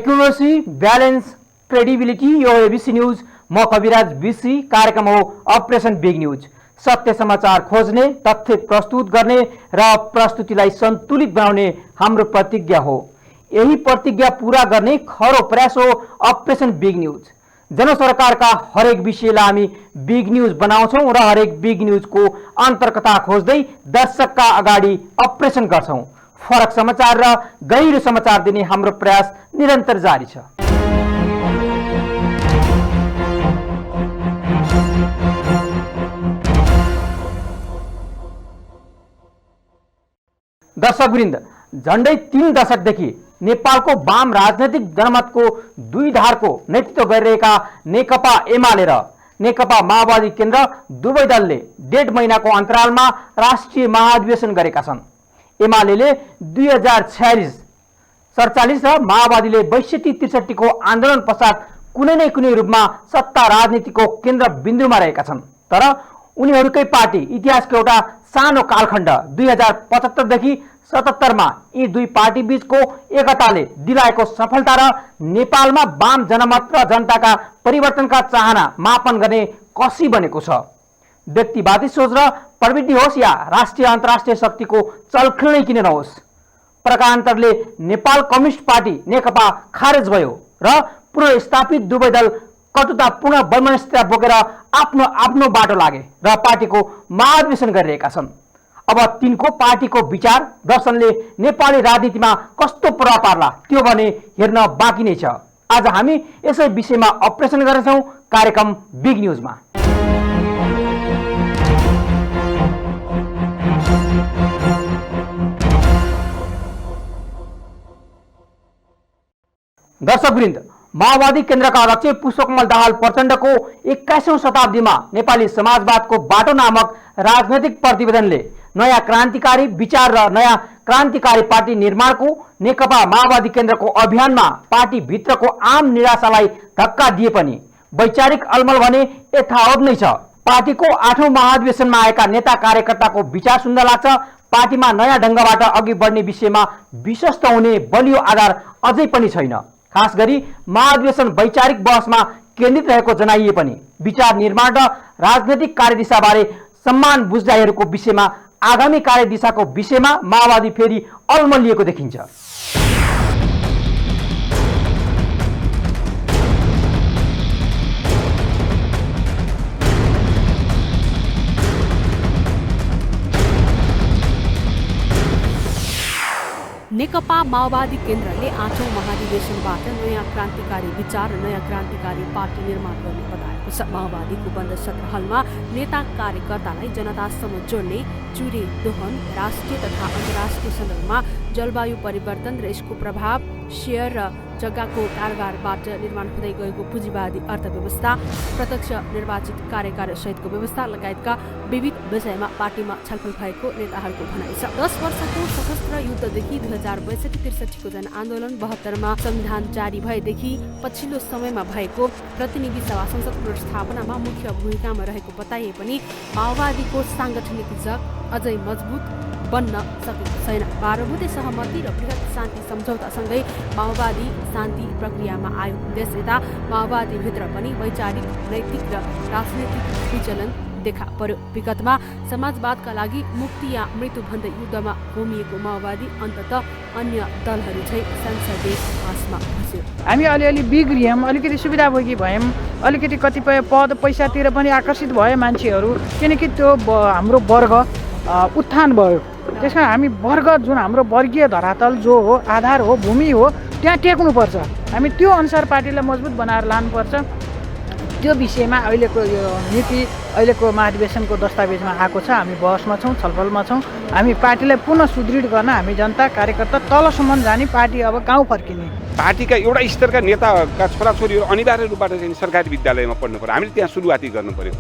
Accuracy, balance, credibility, यो ABC news. म कविराज BC. कार्यक्रम हो अपरेसन बिग न्यूज। सत्य समाचार खोज्ने, तथ्य प्रस्तुत गर्ने र प्रस्तुतिलाई सन्तुलित बनाउने हाम्रो प्रतिज्ञा हो। यही प्रतिज्ञा पूरा गर्ने खरो प्रयास हो अपरेसन बिग न्यूज। जनसरकारका हरेक विषयलाई हामी बिग न्यूज बनाउँछौँ र हरेक बिग न्यूजको अन्तर्कथा खोज्दै दर्शकका अगाडि अपरेसन गर्छौँ। फरक समाचार र गहिरो समाचार दिने हाम्रो प्रयास निरन्तर जारी छ। दर्शकवृन्द, झण्डै 3 दशकदेखि नेपालको वाम राजनैतिक जनमतको दुई धारको नेतृत्व गरिरहेका नेकपा एमाले र नेकपा माओवादी केन्द्र दुवै दलले 1.5 महिनाको अन्तरालमा राष्ट्रिय महाधिवेशन गरेका छन्। एमाले 2046 र माओवादीले 62-63 को आन्दोलन पश्चात कुनै न कुनै रूपमा सत्ता राजनीतिको केन्द्र बिन्दुमा रहेका छन्। तर उनीहरूकै पार्टी इतिहासको एउटा सानो कालखण्ड 2075 देखि 77 मा यी दुई पार्टी बीचको एकताले दिलाएको सफलता र नेपालमा वाम जनमत र जनताका परिवर्तनका चाहना मापन गर्ने कसी बनेको छ। व्यक्तिवादी सोच र प्रवृत्ति होस् या राष्ट्रिय अन्तर्राष्ट्रिय शक्तिको चलखेल नै किन नहोस्, प्रकारान्तरले नेपाल कम्युनिस्ट पार्टी नेकपा खारेज भयो र पुनर्स्थापित दुवै दल कटुतापूर्ण वैमनस्यता बोकेर आफ्नो आफ्नो बाटो लागे र पार्टीको महाधिवेशन गरिरहेका छन्। अब तिनको पार्टीको विचार दर्शनले नेपाली राजनीतिमा कस्तो प्रभाव पार्ला त्यो भने हेर्न बाँकी नै छ। आज हामी यसै विषयमा अपरेसन गर्छौँ कार्यक्रम बिग न्यूजमा। दर्शकवृन्द, माओवादी केन्द्रका अध्यक्ष पुष्पकमल दाहाल प्रचण्डको 21औं शताब्दीमा नेपाली समाजवादको बाटो नामक राजनैतिक प्रतिवेदनले नयाँ क्रान्तिकारी विचार र नयाँ क्रान्तिकारी पार्टी निर्माणको नेकपा माओवादी केन्द्रको अभियानमा पार्टी भित्रको आम निराशालाई धक्का दिए पनि वैचारिक अलमल भने यथावत नै छ। पार्टीको 8औं महाधिवेशनमा आएका नेता कार्यकर्ताको विचार सुन्दा लाग्छ पार्टीमा नयाँ ढङ्गबाट अघि बढ्ने विषयमा विश्वस्त हुने बलियो आधार अझै पनि छैन। खास गरी महाधिवेशन वैचारिक बहसमा केन्द्रित रहेको जनाइए पनि विचार निर्माण र राजनैतिक कार्यदिशाबारे सम्मान बुझ्दाहरूको विषयमा आगामी कार्यदिशाको विषयमा माओवादी फेरि अलमलिएको देखिन्छ। नेकपा माओवादी केन्द्रले 8औं महाधिवेशनबाट नयाँ क्रान्तिकारी विचार र नयाँ क्रान्तिकारी पार्टी निर्माण गर्ने बताएको छ। माओवादीको बन्द सत्र हलमा नेता कार्यकर्तालाई जनतासँग जोड्ने चुरे दोहन, राष्ट्रिय तथा अन्तर्राष्ट्रिय सन्दर्भमा जलवायु परिवर्तन र यसको प्रभाव, शेयर र जग्गाको कारोबारबाट निर्माण हुँदै गएको पुँजीवादी अर्थव्यवस्था, प्रत्यक्ष निर्वाचित कार्यकाल सहितको व्यवस्था लगायतका विविध विषयमा पार्टीमा छलफल भएको नेताहरूको भनाइ छ। 10 वर्षको सशस्त्र युद्धदेखि 2062-63 को जनआन्दोलन, 72 मा संविधान जारी भएदेखि पछिल्लो समयमा भएको प्रतिनिधि सभा संसद पुनर्स्थापनामा मुख्य भूमिकामा रहेको बताइए पनि माओवादीको सांगठनिक जग अझै मजबुत बन्न सकेको छैन। 12 बुँदे सहमति र बृहत शान्ति सम्झौतासँगै माओवादी शान्ति प्रक्रियामा आयो। त्यसयता माओवादीभित्र पनि वैचारिक, नैतिक र राजनैतिक विचलन देखा पर्यो। विगतमा समाजवादका लागि मुक्ति या मृत्यु भन्दै युद्धमा होमिएको माओवादी अन्ततः अन्य दलहरू झै संसदीय आसमा फस्यो। हामी अलिअलि बिग्रियौँ, अलिकति सुविधाभोगी भयौँ, अलिकति कतिपय पद पैसातिर पनि आकर्षित भयो मान्छेहरू, किनकि त्यो हाम्रो वर्ग उत्थान भयो। त्यसमा हामी वर्ग जुन हाम्रो वर्गीय धरातल जो हो, आधार हो, भूमि हो, त्यहाँ टेक्नुपर्छ। हामी त्यो अनुसार पार्टीलाई मजबुत बनाएर लानुपर्छ। त्यो विषयमा अहिलेको यो नीति, अहिलेको महाधिवेशनको दस्तावेजमा आएको छ। हामी बहसमा छौँ, छलफलमा छौँ। हामी पार्टीलाई पुनः सुदृढ गर्न हामी जनता कार्यकर्ता तलसम्म जाने, पार्टी अब गाउँ फर्किने। पार्टीका एउटा स्तरका नेताका छोराछोरीहरू अनिवार्य रूपबाट चाहिँ सरकारी विद्यालयमा पढ्नु पर्यो। हामीले त्यहाँ सुरुवाती गर्नु पर्यो।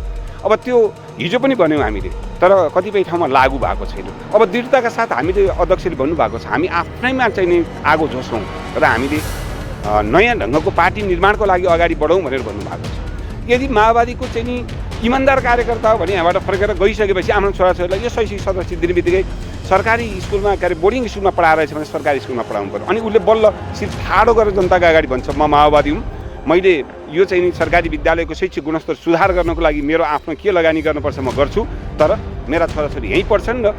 अब त्यो हिजो पनि भन्यौँ हामीले, तर कतिपय ठाउँमा लागू भएको छैन। अब दृढताका साथ हामीले अध्यक्षले भन्नुभएको छ हामी आफ्नैमा चाहिँ नि आगो झोसौँ र हामीले नयाँ ढङ्गको पार्टी निर्माणको लागि अगाडि बढौँ भनेर भन्नुभएको छ। यदि माओवादीको चाहिँ नि इमान्दार कार्यकर्ता हो भने यहाँबाट फर्केर गइसकेपछि आफ्नो छोराछोरीलाई यो शैक्षिक सदस्य दिने बित्तिकै सरकारी स्कुलमा के अरे बोर्डिङ स्कुलमा पढाएर रहेछ भने सरकारी स्कुलमा पढाउनु पर्यो। अनि उसले बल्ल सिर्फ ठाडो गरेर जनताको अगाडि भन्छ म माओवादी हुँ, मैले यो चाहिँ नि सरकारी विद्यालयको शैक्षिक गुणस्तर सुधार गर्नको लागि मेरो आफ्नो के लगानी गर्नुपर्छ म गर्छु, तर मेरा छोराछोरी यहीँ पढ्छन् र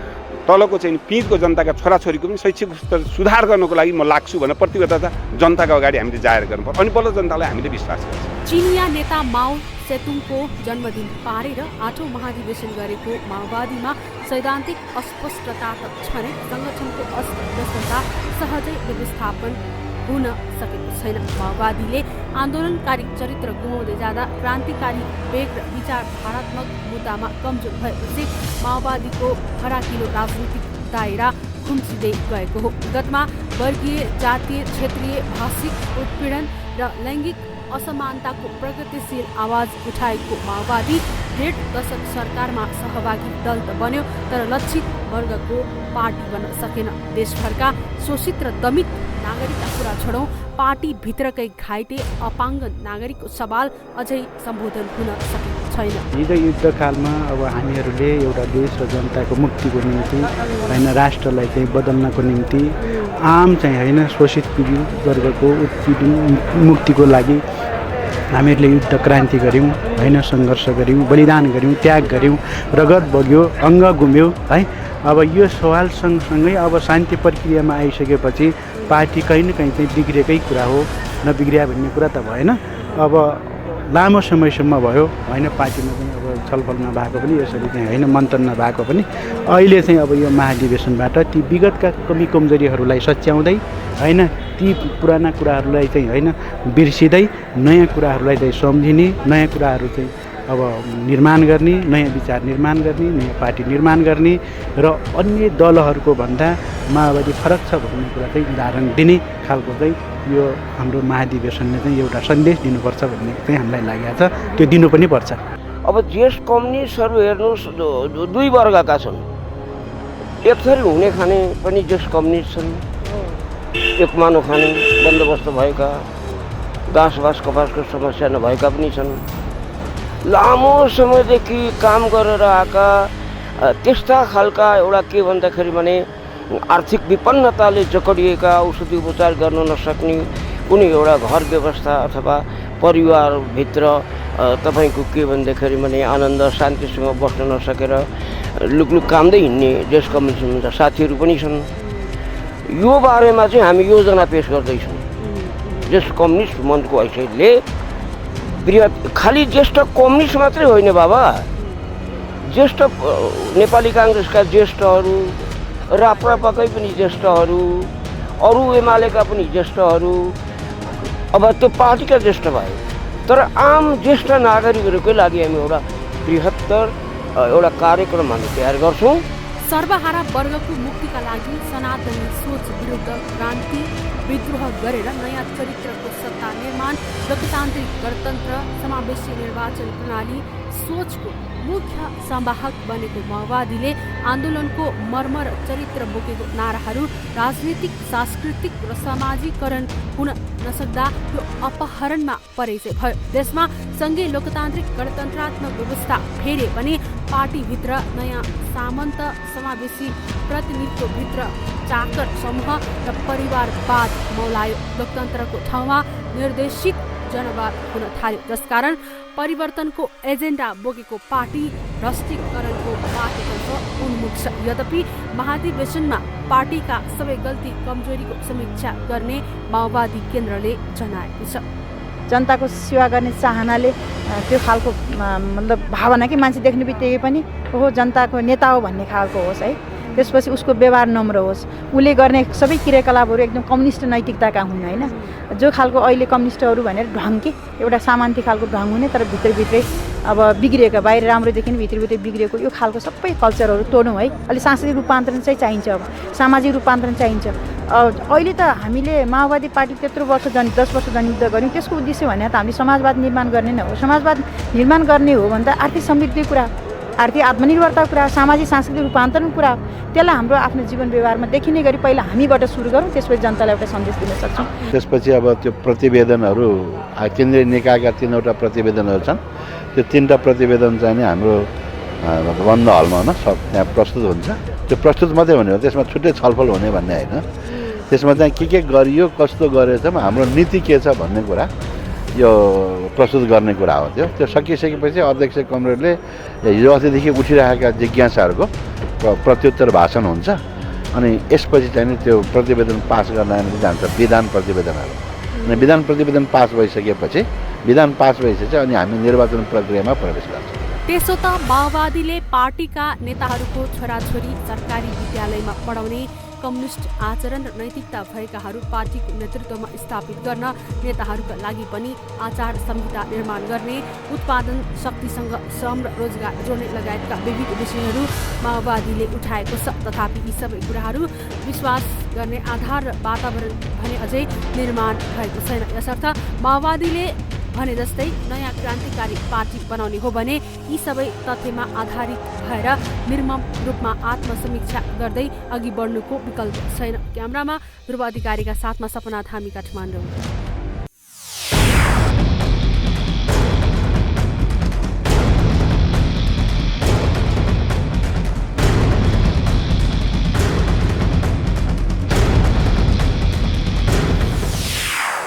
तलको चाहिँ पिँधको जनताका छोराछोरीको पनि शैक्षिक स्तर सुधार गर्नको लागि म लाग्छु भनेर प्रतिबद्धता जनताको अगाडि हामीले जाहेर गर्नुपर्छ। अनि बल्ल जनतालाई हामीले विश्वास गर्छौँ। चिनिया नेता माओ सेतुङको जन्मदिन पारेर 8औं महाधिवेशन गरेको माओवादीमा सैद्धान्तिक अस्पष्टता त छ नै, सङ्गठनको अस्त-व्यस्तता सहजै व्यवस्थापन हुन सकेको छैन। माओवादीले आन्दोलनकारी चरित्र गुमाउँदै जाँदा क्रान्तिकारी वेग र विचारधारात्मक मुद्दामा कमजोर भएपछि माओवादीको फराकिलो राजनीतिक दायरा खुम्चिँदै गएको हो। विगतमा वर्गीय, जातीय, क्षेत्रीय, भाषिक उत्पीडन र लैङ्गिक असमानताको प्रगतिशील आवाज उठाएको माओवादी 1.5 दशक सरकारमा सहभागी दल त बन्यो, तर लक्षित वर्गको पार्टी बन्न सकेन। देशभरका शोषित र दमित नागरिकका कुरा छोडौँ, पार्टी भित्रकै घाइते अपाङ्ग नागरिकको सवाल अझै सम्बोधन हुन सकेको छैन। हिजो युद्धकालमा अब हामीहरूले एउटा देश र जनताको मुक्तिको निम्ति होइन, राष्ट्रलाई चाहिँ बदल्नको निम्ति आम चाहिँ होइन शोषित पीडित वर्गको उत्पीडन मुक्तिको लागि हामीहरूले युद्ध क्रान्ति गऱ्यौँ होइन, सङ्घर्ष गऱ्यौँ, बलिदान गऱ्यौँ, त्याग गऱ्यौँ, रगत बग्यो, अङ्ग गुम्यो है। अब यो सवाल सँगसँगै अब शान्ति प्रक्रियामा आइसकेपछि पार्टी कहीँ न कहीँ चाहिँ बिग्रेकै कुरा हो, नबिग्रिया भन्ने कुरा त भएन। अब लामो समयसम्म भयो होइन, पार्टीमा पनि अब छलफल नभएको पनि, यसरी चाहिँ होइन मन्थन नभएको पनि, अहिले चाहिँ अब यो महाधिवेशनबाट ती विगतका कमी कमजोरीहरूलाई सच्याउँदै होइन, ती पुराना कुराहरूलाई चाहिँ होइन बिर्सिँदै नयाँ कुराहरूलाई चाहिँ सम्झिने, नयाँ कुराहरू चाहिँ अब निर्माण गर्ने, नयाँ विचार निर्माण गर्ने, नयाँ पार्टी निर्माण गर्ने र अन्य दलहरूको भन्दा माओवादी फरक छ भन्ने कुरा चाहिँ उदाहरण दिने खालको चाहिँ यो हाम्रो महाधिवेशनले चाहिँ एउटा सन्देश दिनुपर्छ भन्ने चाहिँ हामीलाई लागेको छ, त्यो दिनु पनि पर्छ। अब ज्येष्ठ कम्युनिस्टहरू हेर्नुहोस्, दुई वर्गका छन्। एक थरी हुने खाने पनि ज्येष्ठ कम्युनिस्ट छन्, एक मानो खाने बन्दोबस्त भएका, घाँसबास कपासको समस्या नभएका पनि छन्। लामो समयदेखि काम गरेर आएका त्यस्ता खालका एउटा के भन्दाखेरि भने आर्थिक विपन्नताले जकडिएका, औषधि उपचार गर्न नसक्ने कुनै एउटा घर व्यवस्था अथवा परिवारभित्र तपाईँको के भन्दाखेरि भने आनन्द शान्तिसँग बस्न नसकेर लुकलुक कामदै हिँड्ने ज्येष्ठ कम्युनिस्ट साथीहरू पनि छन्। यो बारेमा चाहिँ हामी योजना पेश गर्दैछौँ। ज्येष्ठ कम्युनिस्ट मञ्चको हैसियतले बृहत खालि ज्येष्ठ कम्युनिस्ट मात्रै होइन बाबा, ज्येष्ठ नेपाली काङ्ग्रेसका ज्येष्ठहरू, राप्रपाकै पनि ज्येष्ठहरू, अरू एमालेका पनि ज्येष्ठहरू, अब त्यो पार्टीका ज्येष्ठ भयो, तर आम ज्येष्ठ नागरिकहरूकै लागि हामी एउटा बृहत्तर एउटा कार्यक्रम हामी तयार गर्छौँ। सर्वहारा वर्गको मुक्तिका लागि सनातनी सोच विरुद्ध क्रान्ति विद्रोह गरेर नयाँ चरित्रको सत्ता निर्माण, लोकतान्त्रिक गणतन्त्र, समावेशी निर्वाचन प्रणाली सोचको मुख्य संवाहक बनेको माओवादीले आन्दोलनको मर्म र चरित्र बोकेको नाराहरू राजनीतिक, सांस्कृतिक र सामाजिकरण हुन नसक्दा यो अपहरणमा परिचय भयो। देशमा सङ्घीय लोकतान्त्रिक गणतन्त्रात्मक व्यवस्था फेरे पनि पार्टीभित्र नयाँ सामन्त समावेशी प्रतिनिधित्वभित्र चाकर समूह र परिवारवाद मौलायो। लोकतन्त्रको ठाउँमा निर्देशित जनवाद हुन थाल्यो, जसकारण परिवर्तनको एजेन्डा बोकेको पार्टी भ्रष्टीकरणको बाटोतर्फ उन्मुख छ। यद्यपि महाधिवेशनमा पार्टीका सबै गल्ती कमजोरीको समीक्षा गर्ने माओवादी केन्द्रले जनाएको छ। जनताको सेवा गर्ने चाहनाले त्यो खालको मतलब भावना कि मान्छे देख्ने बित्तिकै पनि ओहो जनताको नेता हो भन्ने खालको होस् है। त्यसपछि उसको व्यवहार नम्र होस्, उसले गर्ने सबै क्रियाकलापहरू एकदम कम्युनिस्ट नैतिकताका हुन् होइन। जो खालको अहिले कम्युनिस्टहरू भनेर ढङ्ग के एउटा सामान्य खालको ढङ्ग हुने, तर भित्रभित्रै अब बिग्रिएको, बाहिर राम्रो देखिने भित्रभित्रै बिग्रिएको यो खालको सबै कल्चरहरू तोडौँ है। अलिक सांस्कृतिक रूपान्तरण चाहिँ चाहिन्छ, अब सामाजिक रूपान्तरण चाहिन्छ। अहिले त हामीले माओवादी पार्टी त्यत्रो वर्ष 10 वर्ष जनयुद्ध गऱ्यौँ, त्यसको उद्देश्य भने त हामीले समाजवाद निर्माण गर्ने नै हो। समाजवाद निर्माण गर्ने हो भने त आर्थिक समृद्धिको कुरा, आर्थिक आत्मनिर्भरताको कुरा, सामाजिक सांस्कृतिक रूपान्तरण कुरा, त्यसलाई हाम्रो आफ्नो जीवन व्यवहारमा देखिने गरी पहिला हामीबाट सुरु गरौँ, त्यसपछि जनतालाई एउटा सन्देश दिन सक्छौँ। त्यसपछि अब त्यो प्रतिवेदनहरू केन्द्रीय निकायका 3वटा प्रतिवेदनहरू छन्, त्यो 3टा प्रतिवेदन चाहिँ हाम्रो बन्द हलमा त्यहाँ प्रस्तुत हुन्छ। त्यो प्रस्तुत मात्रै हुने हो, त्यसमा छुट्टै छलफल हुने भन्ने होइन। त्यसमा चाहिँ के गरियो, कस्तो गरेछ, हाम्रो नीति के छ भन्ने कुरा यो प्रस्तुत गर्ने कुरा हो। त्यो सकिसकेपछि अध्यक्ष कमरेडले हिजो अस्तिदेखि उठिरहेका जिज्ञासाहरूको प्रत्युत्तर भाषण हुन्छ अनि यसपछि चाहिँ नि त्यो प्रतिवेदन पास गर्न जान्छ, विधान प्रतिवेदनहरू। अनि विधान प्रतिवेदन पास भइसकेपछि अनि हामी निर्वाचन प्रक्रियामा प्रवेश गर्छौँ। त्यसो त माओवादीले पार्टीका नेताहरूको छोराछोरी सरकारी विद्यालयमा पढाउने, कम्युनिस्ट आचरण र नैतिकता भएकाहरू पार्टीको नेतृत्वमा स्थापित गर्न, नेताहरूका लागि पनि आचार संहिता निर्माण गर्ने, उत्पादन शक्तिसँग श्रम र रोजगार जोड्ने लगायतका विविध विषयहरू माओवादीले उठाएको छ। तथापि यी सबै कुराहरू विश्वास गर्ने आधार र वातावरण भने अझै निर्माण भएको छैन। यसर्थ माओवादीले भने जस्तै नयाँ क्रान्तिकारी पार्टी बनाउने हो भने यी सबै तथ्यमा आधारित भएर निर्मम रूपमा आत्मसमीक्षा गर्दै अघि बढ्नुको विकल्प छैन। क्यामेरामा ध्रुव अधिकारीका साथमा सपना थामी, काठमाडौँ।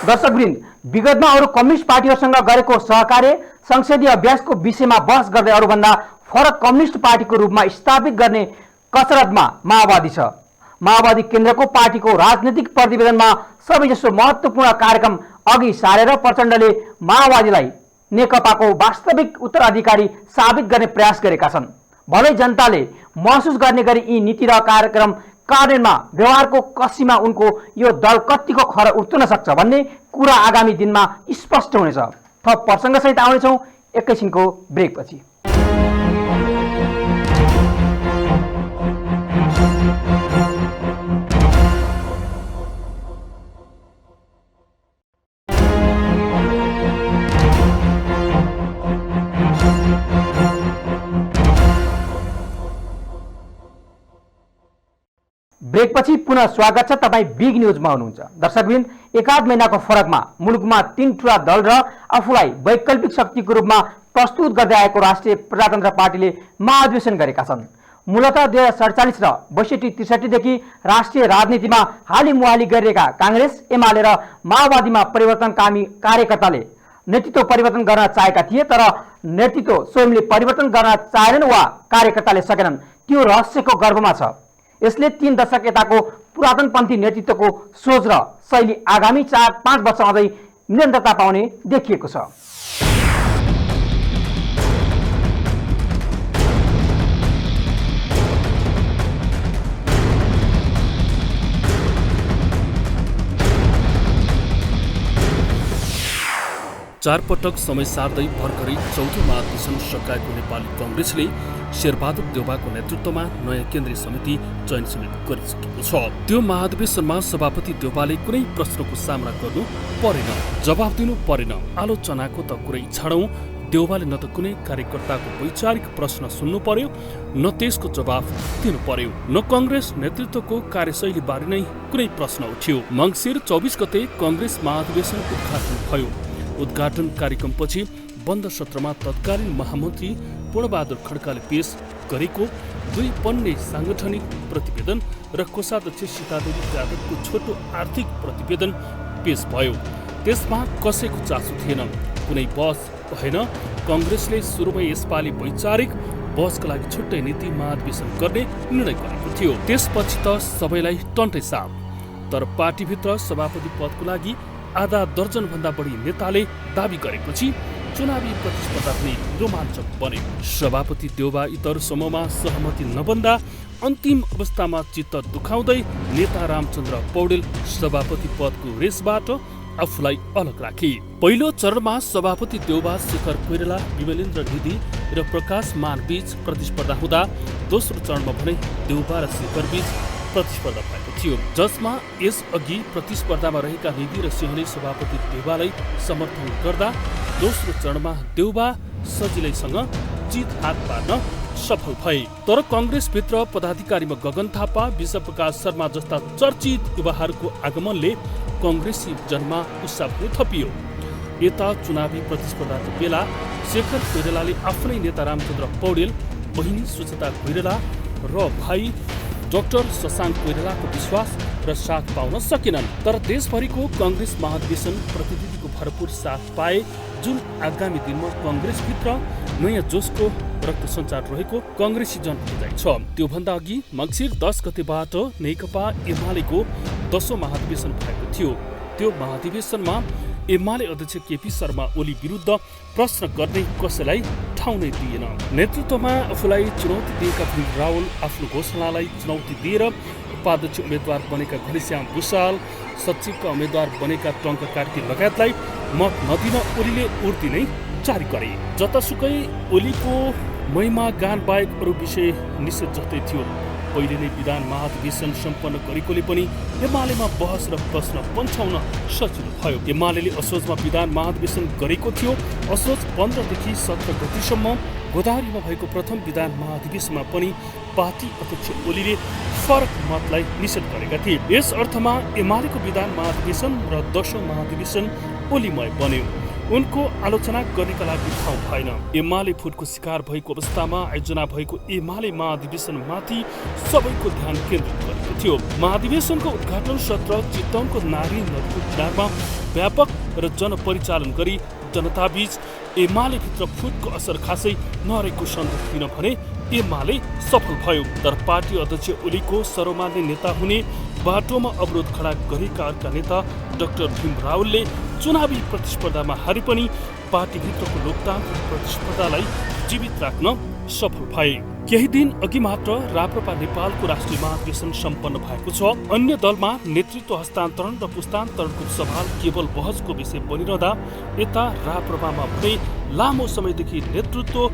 दर्शकवृन्द, विगतमा अरू कम्युनिस्ट पार्टीहरूसँग गरेको सहकार्य संसदीय अभ्यासको विषयमा बहस गर्दै अरूभन्दा फरक कम्युनिस्ट पार्टीको रूपमा स्थापित गर्ने कसरतमा माओवादी छ। माओवादी केन्द्रको पार्टीको राजनीतिक प्रतिवेदनमा सबैजसो महत्त्वपूर्ण कार्यक्रम अघि सारेर प्रचण्डले माओवादीलाई नेकपाको वास्तविक उत्तराधिकारी साबित गर्ने प्रयास गरेका छन्। भलै जनताले महसुस गर्ने गरी यी नीति र कार्यक्रम कार्यान्वयनमा व्यवहारको कसीमा उनको यो दल कतिको खर उत्रन सक्छ भन्ने कुरा आगामी दिनमा स्पष्ट हुनेछ। थप प्रसङ्गसहित आउनेछौँ एकैछिनको ब्रेकपछि। ब्रेकपछि पुनः स्वागत छ। तपाईँ बिग न्युजमा हुनुहुन्छ। दर्शकवृन्द, एकाध महिनाको फरकमा मुलुकमा 3 ठुला दल र आफूलाई वैकल्पिक शक्तिको रूपमा प्रस्तुत गर्दै आएको राष्ट्रिय प्रजातन्त्र पार्टीले महाधिवेशन गरेका छन्। मूलतः 2047 र 62-63 देखि राष्ट्रिय राजनीतिमा हालिमुहाली गरिरहेका काङ्ग्रेस, एमाले र माओवादीमा परिवर्तनकामी कार्यकर्ताले नेतृत्व परिवर्तन गर्न चाहेका थिए, तर नेतृत्व स्वयंले परिवर्तन गर्न चाहेनन् वा कार्यकर्ताले सकेनन्। त्यो रहस्यको गर्भमा छ। यसले 3 दशक यताको पुरातनपन्थी नेतृत्वको सोच र शैली आगामी 4-5 वर्ष अझै निरन्तरता पाउने देखिएको छ। चार पटक समय सार्दै भर्खरै चौथो महाधिवेशन सकाएको नेपाली कङ्ग्रेसले शेरबहादुर देउवाको नेतृत्वमा नयाँ केन्द्रीय समिति चयन गरिसकेको छ। त्यो महाधिवेशनमा सभापति देउवाले कुनै प्रश्नको सामना गर्नु परेन, जवाफ दिनु परेन। आलोचनाको त कुरै छाडौँ, देउवाले न त कुनै कार्यकर्ताको वैचारिक प्रश्न सुन्नु पर्यो, न त्यसको जवाफ दिनु पर्यो, न कङ्ग्रेस नेतृत्वको कार्यशैली बारे नै कुनै प्रश्न उठ्यो। मङ्सिर 24 गते कङ्ग्रेस महाधिवेशन उद्घाटन भयो। उद्घाटन कार्यक्रमपछि बन्द सत्रमा तत्कालीन महामन्त्री पूर्णबहादुर खड्काले पेश गरेको 2 पन्ने साङ्गठनिक प्रतिवेदन र कोषाध्यक्ष सीतादेवी यादवको छोटो आर्थिक प्रतिवेदन पेश भयो। त्यसमा कसैको चासो थिएन, कुनै बहस भएन। कङ्ग्रेसले सुरुमै यसपालि वैचारिक बहसका लागि छुट्टै नीति महाधिवेशन गर्ने निर्णय गरेको थियो। त्यसपछि त सबैलाई टन्टै साफ। तर पार्टीभित्र सभापति पदको लागि आधा दर्जनभन्दा बढी नेताले दाबी गरेपछि चुनावी प्रतिस्पर्धा पनि रोमाञ्चक बन्यो। सभापति देउवा इतर समूहमा सहमति नबन्दा अन्तिम अवस्थामा चित्त दुखाउँदै नेता रामचन्द्र पौडेल सभापति पदको रेसबाट आफूलाई अलग राखे। पहिलो चरणमा सभापति देउवा, शेखर कोइराला, विमलेन्द्र निधि र प्रकाश मान बीच प्रतिस्पर्धा हुँदा दोस्रो चरणमा भने देउवा र शेखर बीच प्रतिस्पर्धा भएको थियो, जसमा यसअघि प्रतिस्पर्धामा रहेका निधि र सिंहले सभापति देउवालाई समर्थन गर्दा दोस्रो चरणमा देउवा सजिलैसँग जित हात पार्न सफल भए। तर कङ्ग्रेसभित्र पदाधिकारीमा गगन थापा, विश्वप्रकाश शर्मा जस्ता चर्चित युवाहरूको आगमनले कङ्ग्रेसी जनमा उत्साह थपियो। यता चुनावी प्रतिस्पर्धाको बेला शेखर कोइरालाले आफ्नै नेता रामचन्द्र पौडेल, बहिनी सुचेता कोइराला र भाइ डाक्टर शशाङ्क कोइरालाको विश्वास र साथ पाउन सकेनन्। तर देशभरिको कङ्ग्रेस महाधिवेशन प्रतिनिधिको भरपूर साथ पाए, जुन आगामी दिनमा कङ्ग्रेसभित्र नयाँ जोसको रक्त सञ्चार रहेको कङ्ग्रेसी जनतालाई छ। त्योभन्दा अघि मङ्सिर 10 गतेबाट नेकपा एमालेको 10औं महाधिवेशन भएको थियो। त्यो महाधिवेशनमा एमाले अध्यक्ष केपी शर्मा ओली विरुद्ध प्रश्न गर्ने कसैलाई ठाउँ नै दिएन। नेतृत्वमा आफूलाई चुनौती दिएका भीम रावल आफ्नो घोषणालाई चुनौती दिएर उपाध्यक्ष उम्मेद्वार बनेका घनश्याम भुषाल, सचिवका उम्मेद्वार बनेका टङ्क कार्की लगायतलाई मत नदिन ओलीले उर्दी नै जारी गरे। जतासुकै ओलीको महिमा गान बाहेक अरू विषय निषेध जस्तै थियो। पहिले नै विधान महाधिवेशन सम्पन्न गरेकोले पनि एमालेमा बहस र प्रश्न पन्छाउन सजिलो भयो। एमाले असोजमा विधान महाधिवेशन गरेको थियो। असोज 15 देखि 17 गतिसम्म गोदावरीमा भएको प्रथम विधान महाधिवेशनमा पनि पार्टी अध्यक्ष ओलीले फरक मतलाई निषेध गरेका थिए। यस अर्थमा एमालेको विधान महाधिवेशन र 10औं महाधिवेशन ओलीमय बन्यो। उनको आलोचना गर्नका लागि ठाउँ भएन। एमाले फुटको शिकार भएको अवस्थामा आयोजना भएको एमाले महाधिवेशनमाथि सबैको ध्यान केन्द्रित गरेको थियो। महाधिवेशनको उद्घाटन सत्र चितवनको नारायणी नदीको किनारमा व्यापक र जनपरिचालन गरी जनताबीच एमालेभित्र फुटको असर खासै नरहेको सन्देश दिन भने एमाले सफल भयो। तर पार्टी अध्यक्ष ओलीको सर्वमान्य नेता हुने बाटोमा अवरोध खडा गरेका अर्का नेता डाक्टर भीम रावलले चुनावी प्रतिस्पर्धामा हारे पनि पार्टीभित्रको लोकतान्त्रिक प्रतिस्पर्धालाई जीवित राख्न सफल भए। केही दिन अघि मात्र राप्रपा नेपालको राष्ट्रिय महाधिवेशन सम्पन्न भएको छ। अन्य दलमा नेतृत्व हस्तान्तरण र पुस्तान्तरणको सवाल केवल बहसको विषय बनिरहँदा यता राप्रपामा भने लामो समयदेखि नेतृत्व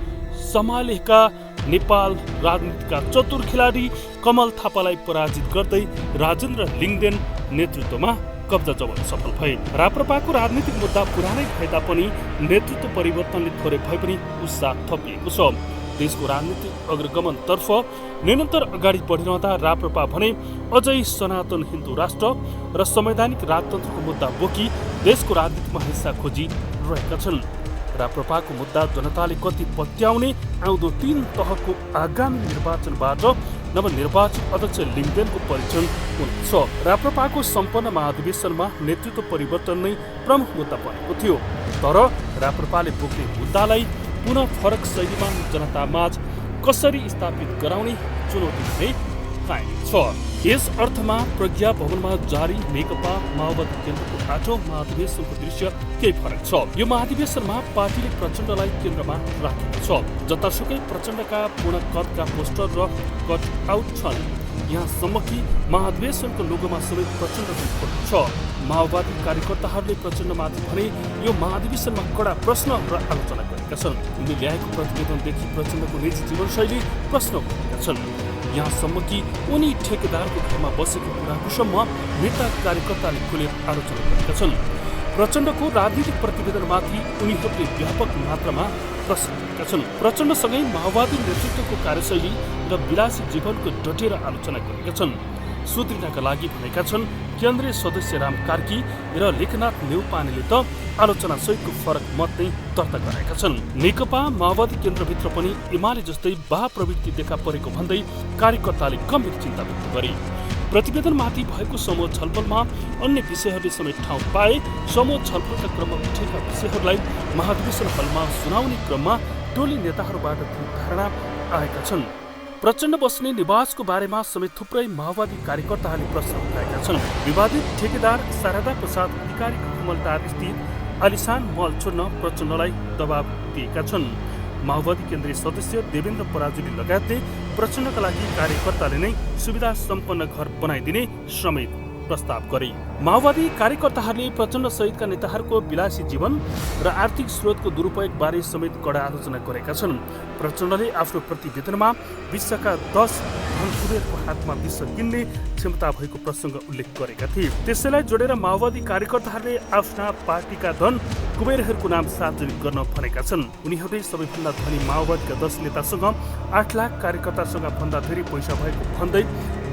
सम्हालेका नेपाल राजनीतिका चतुर खेलाडी कमल थापालाई पराजित गर्दै राजेन्द्र लिङ्गदेन नेतृत्वमा कब्जा जमाउन सफल भए। राप्रपाको राजनीतिक मुद्दा पुरानै भए तापनि नेतृत्व परिवर्तनले थोरै भए पनि उत्साह थपिएको छ। देशको राजनीतिक अग्रगमनतर्फ निरन्तर अगाडि बढिरहँदा राप्रपा भने अझै सनातन हिन्दू राष्ट्र र संवैधानिक राजतन्त्रको मुद्दा बोकी देशको राजनीतिमा हिस्सा खोजी रहेका छन्। राप्रपाको मुद्दा जनताले कति पत्याउने आउँदो 3 तहको आगामी निर्वाचनबाट नवनिर्वाचित अध्यक्ष लिङ्गदेनको परिचय हुनेछ। राप्रपाको सम्पन्न महाधिवेशनमा नेतृत्व परिवर्तन नै प्रमुख मुद्दा बनेको थियो। तर राप्रपाले बोक्ने मुद्दालाई पुनः फरक शैलीमा जनतामाझ कसरी स्थापित गराउने चुनौती नै कायम छ। यस अर्थमा प्रज्ञा भवनमा जारी नेकपा माओवादी केन्द्रको 8औं महाधिवेशनको दृश्य केही फरक छ। यो महाधिवेशनमा पार्टीले प्रचण्डलाई केन्द्रमा राखेको छ। जतासुकै प्रचण्डका पूर्ण कदका पोस्टर र कट आउट छन्। यहाँसम्म कि महाधिवेशनको लोगोमा समेत प्रचण्डको फोटो छ। माओवादी कार्यकर्ताहरूले प्रचण्डमाथि भने यो महाधिवेशनमा कडा प्रश्न र आलोचना गरेका छन्। उनले ल्याएको प्रतिवेदनदेखि प्रचण्डको निजी जीवनशैली प्रश्न उठेका छन्। यहाँसम्म कि उनी ठेकेदारको घरमा बसेको कुराको सम्म नेता कार्यकर्ताले खुलेर आलोचना गरेका छन्। प्रचण्डको राजनीतिक प्रतिवेदनमाथि उनीहरूले व्यापक मात्रामा प्रश्न गरेका छन्। प्रचण्डसँगै माओवादी नेतृत्वको कार्यशैली र विलासी जीवनको डटेर आलोचना गरेका छन्। सुध्रिनका लागि भनेका छन् केन्द्रीय सदस्य राम कार्की र लेखनाथ नेउपानेले त आलोचना सहितको फरक मत नै दर्ता गरेका छन्। नेकपा माओवादी केन्द्रभित्र पनि एमाले जस्तै बाह प्रवृत्ति देखा परेको भन्दै कार्यकर्ताले गम्भीर चिन्ता व्यक्त गरे। प्रतिवेदनमाथि भएको समूह छलफलमा अन्य विषयहरूले समेत ठाउँ पाए। समूह छलफलका क्रममा उठेका विषयहरूलाई महाधिवेशन हलमा सुनाउने क्रममा टोली नेताहरूबाट धारणा आएका छन्। प्रचण्ड बस्ने निवासको बारेमा समेत थुप्रै माओवादी कार्यकर्ताहरूले प्रश्न उठाएका छन्। विवादित ठेकेदार शारदा प्रसाद अधिकारीको कमलटार स्थित आलिशान मल छोड्न प्रचण्डलाई दबाब दिएका छन्। माओवादी केन्द्रीय सदस्य देवेन्द्र पराजुली लगायतले प्रचण्डका लागि कार्यकर्ताले नै सुविधा सम्पन्न घर बनाइदिने समेत प्रस्ताव गरे। माओवादी कार्यकर्ताहरूले प्रचण्ड सहितका नेताहरूको विलासी जीवन र आर्थिक स्रोतको दुरुपयोग बारे समेत कडा आलोचना गरेका छन्। प्रचण्डले आफ्नो प्रतिवेदनमा विश्वका 10 धनकुबेरको हातमा विश्व किन्ने क्षमता भएको प्रसङ्ग उल्लेख गरेका थिए। त्यसैलाई जोडेर माओवादी कार्यकर्ताहरूले आफ्ना पार्टीका धन कुबेरहरूको नाम सार्वजनिक गर्न भनेका छन्। उनीहरूले सबैभन्दा धनी माओवादीका 10 नेतासँग 8 लाख कार्यकर्तासँग भन्दा धेरै पैसा भएको भन्दै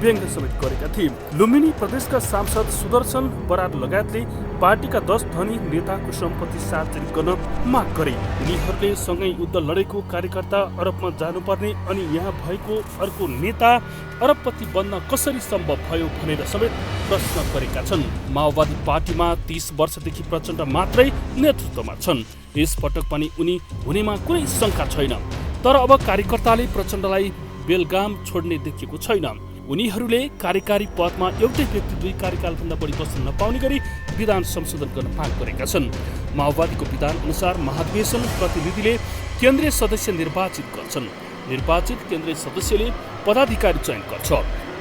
व्यङ्ग्य समेत गरेका थिए। लुम्बिनी प्रदेशका सांसद सुदर्शन बरार लगायतले पार्टीका 10 धनी नेताको सम्पत्ति सार्वजनिक गर्न माग गरे। उनीहरूले सँगै युद्ध लडेको कार्यकर्ता अरबमा जानुपर्ने अनि यहाँ भएको अर्को नेता अरबपति बन्न कसरी सम्भव भयो भनेर समेत प्रश्न गरेका छन्। माओवादी पार्टीमा 30 वर्षदेखि प्रचण्ड मात्रै नेतृत्वमा छन्। यस पटक पनि उनी हुनेमा कुनै शङ्का छैन। तर अब कार्यकर्ताले प्रचण्डलाई बेलगाम छोड्ने देखिएको छैन। उनीहरूले कार्यकारी पदमा एउटै व्यक्ति 2 कार्यकालभन्दा बढी बस्न नपाउने गरी विधान संशोधन गर्न माग गरेका छन्। माओवादीको विधान अनुसार महाधिवेशन प्रतिनिधिले केन्द्रीय सदस्य निर्वाचित गर्छन्। निर्वाचित केन्द्रीय सदस्यले पदाधिकारी चयन गर्छ।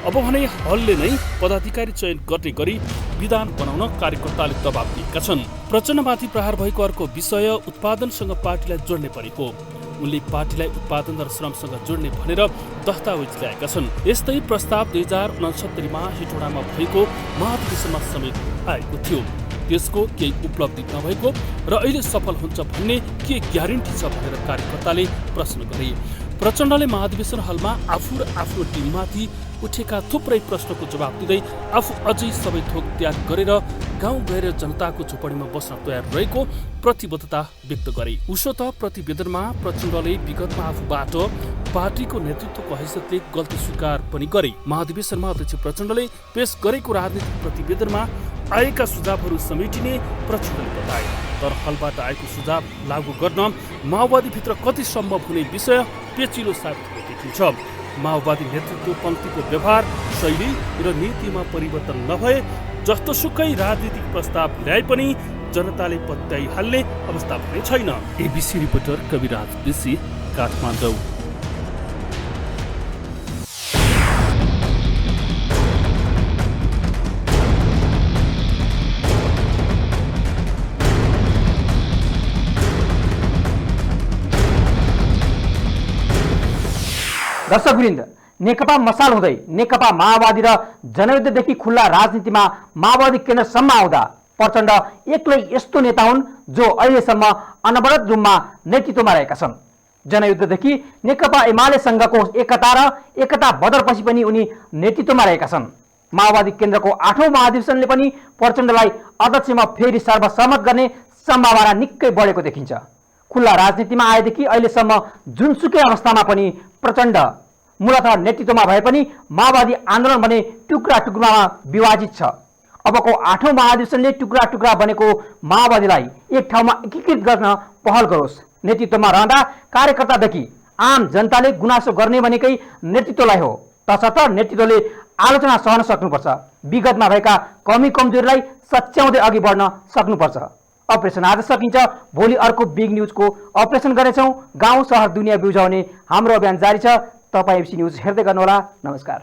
अब भने हलले नै पदाधिकारी चयन गर्ने गरी विधान बनाउन कार्यकर्ताले दबाब दिएका छन्। प्रचण्डमाथि प्रहार भएको अर्को विषय उत्पादनसँग पार्टीलाई जोड्ने परेको। उनले पार्टीलाई उत्पादन र श्रमसँग जोड्ने भनेर दस्तावेज ल्याएका छन्। यस्तै प्रस्ताव 2069मा हेटौडामा भएको महाधिवेशनमा समेत आएको थियो। त्यसको केही उपलब्धि नभएको र अहिले सफल हुन्छ भन्ने के ग्यारेन्टी छ भनेर कार्यकर्ताले प्रश्न गरे। प्रचण्डले महाधिवेशन हलमा आफू र आफ्नो टिममाथि उठेका थुप्रै प्रश्नको जवाब दिँदै आफू अझै सबै थोक त्याग गरेर गाउँ गएर जनताको झोपडीमा बस्न तयार रहेको प्रतिबद्धता व्यक्त गरे। उसो त प्रतिवेदनमा प्रचण्डले विगतमा आफूबाट पार्टीको नेतृत्वको हैसियतले गल्ती स्वीकार पनि गरे। महाधिवेशनमा अध्यक्ष प्रचण्डले पेश गरेको राजनीतिक प्रतिवेदनमा आएका सुझावहरू समेटिने प्रचण्डले बताए। तर हलबाट आएको सुझाव लागू गर्न माओवादीभित्र कति सम्भव हुने विषय पेचिलो साबित हुँदै छ। माओवादी नेतृत्व पङ्क्तिको व्यवहार शैली र नीतिमा परिवर्तन नभए जस्तोसुकै राजनीतिक प्रस्ताव ल्याए पनि जनताले पत्याइहाल्ने अवस्था भने छैन। एबिसी रिपोर्टर कविराज बेसी, काठमाडौँ। दर्शकवृन्द, नेकपा मसाल हुँदै नेकपा माओवादी र जनयुद्धदेखि खुल्ला राजनीतिमा माओवादी केन्द्रसम्म आउँदा प्रचण्ड एक्लै यस्तो नेता हुन् जो अहिलेसम्म अनवरत रूपमा नेतृत्वमा रहेका छन्। जनयुद्धदेखि नेकपा एमालेसँगको एकता र एकता बदरपछि पनि उनी नेतृत्वमा रहेका छन्। माओवादी केन्द्रको 8औं महाधिवेशनले पनि प्रचण्डलाई अध्यक्षमा फेरि सर्वसम्मत गर्ने सम्भावना निकै बढेको देखिन्छ। खुल्ला राजनीतिमा आएदेखि अहिलेसम्म जुनसुकै अवस्थामा पनि प्रचण्ड मूलतः नेतृत्वमा भए पनि माओवादी आन्दोलन भने टुक्रा टुक्रामा विभाजित छ। अबको 8औं महाधिवेशनले टुक्रा टुक्रा बनेको माओवादीलाई एक ठाउँमा एकीकृत गर्न पहल गरोस्। नेतृत्वमा रहँदा कार्यकर्तादेखि आम जनताले गुनासो गर्ने भनेकै नेतृत्वलाई हो। तसर्थ नेतृत्वले आलोचना सहन सक्नुपर्छ। विगतमा भएका कमी कमजोरीलाई सच्याउँदै अघि बढ्न सक्नुपर्छ। अपरेसन आज सकिन्छ, भोलि अर्को बिग न्युजको अपरेसन गर्नेछौँ। गाउँ सहर दुनियाँ बिउजाउने हाम्रो अभियान जारी छ। तपाईँ एबिसी न्युज हेर्दै गर्नुहोला। नमस्कार।